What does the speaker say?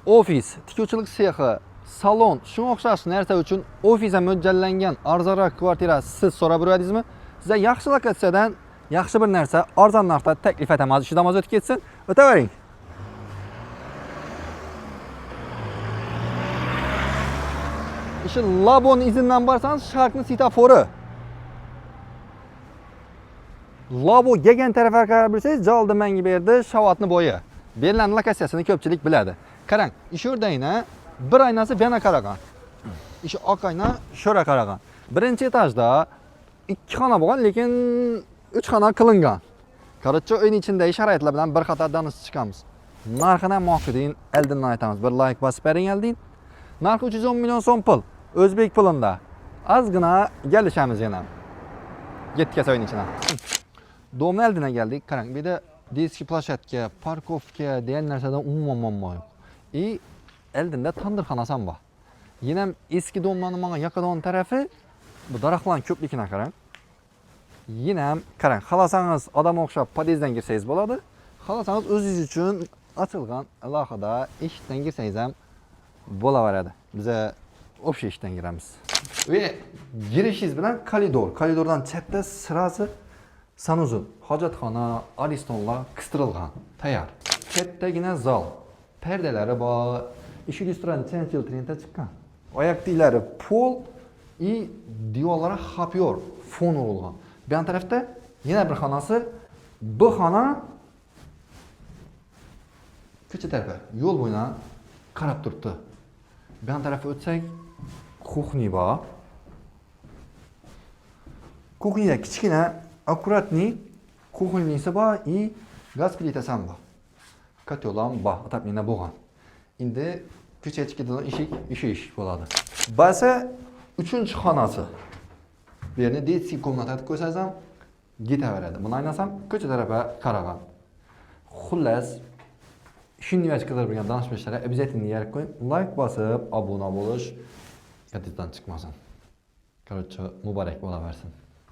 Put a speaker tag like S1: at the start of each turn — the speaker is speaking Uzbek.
S1: ofis, tikuvchilik sexi, salon, shunga o'xshash narsa uchun ofisga mo'ljallangan arzonroq kvartira siz so'rab yuradingizmi? Sizga yaxshi lokatsiyadan yaxshi bir narsa arzon narxda taklif etamiz. Ishidamiz o'tib ketsin. O'tavering. Şu Labon izinden barsanız Shark'ın sitafori. Labo gelgen tarafa qarab bilsangiz, jaldi menga berdi, shavatni bo'yi. Berilgan lokatsiyasini ko'pchilik biladi. Qarang, ish o'rdayna bir aynasi bu yana qaragan. Ish oq ayna sho'ra qaragan. Birinchi etajda 2 xona bo'lgan, lekin 3 xona qilingan. Qarorchi uyning ichidagi sharoitlar bilan bir qator danishib chiqamiz. Narxini mo'qidin, oldindan aytamiz. Bir like bosib bering oldin. Narxi 310 million so'm pul. O'zbek pulunda. Ozgina kelishamiz yana. Yetkaz o'yin ichina. Domni oldiga keldik. Qarang, bu yerda diski plashatka, parkovka degan narsadan umuman muammo yo'q. Oldinda tandirxonasi ham bor. Yana eski domlarning menga yaqin tarafi bu daraxtlarning ko'pligini qarang. Yana qarang, xalasangiz odam o'xshab podyezddan girsangiz bo'ladi. Xalasangiz o'zingiz uchun ochilgan alohida eshikdan girsangiz ham bo'laveradi. Biza общий eshikdan giramiz. Ve girishingiz bilan koridor. Koridordan chetda sirasi sanuzul, hojatxona, aristonlar qistirilgan, tayyor. Chetdagina zal. Perdalari bor. Ish restoran Central Trendda chiqqan. Oyoq tiylari pol и divorlari xapyor, fon urilgan. Bu yon tarafda yana bir xonasi. Bu xona ko'cha tarafi, yo'l bo'yidan qarab turibdi. Bu yon tarafga o'tsak, kuxni bor. Kuxnida kichkina, akkuratniy kuxnisi bor и gaz plitasi ham bor. Kotyolam bor, otapmina bo'lgan. Endi ko'chaga chiqadigan eshik bo'ladi. Ba'zi 3-xonasi. Bu yerni детский komnata deb qo'ysangiz ham ketaveradi. Buni aynasam ko'cha tarafiga qaragan. Xullas, shunday qidirib bilgan danishmishlarga обязательно yarib qo'ying. Like bosib, obuna bo'lish yoddan chiqmasin. Короче, muborak bo'laversin.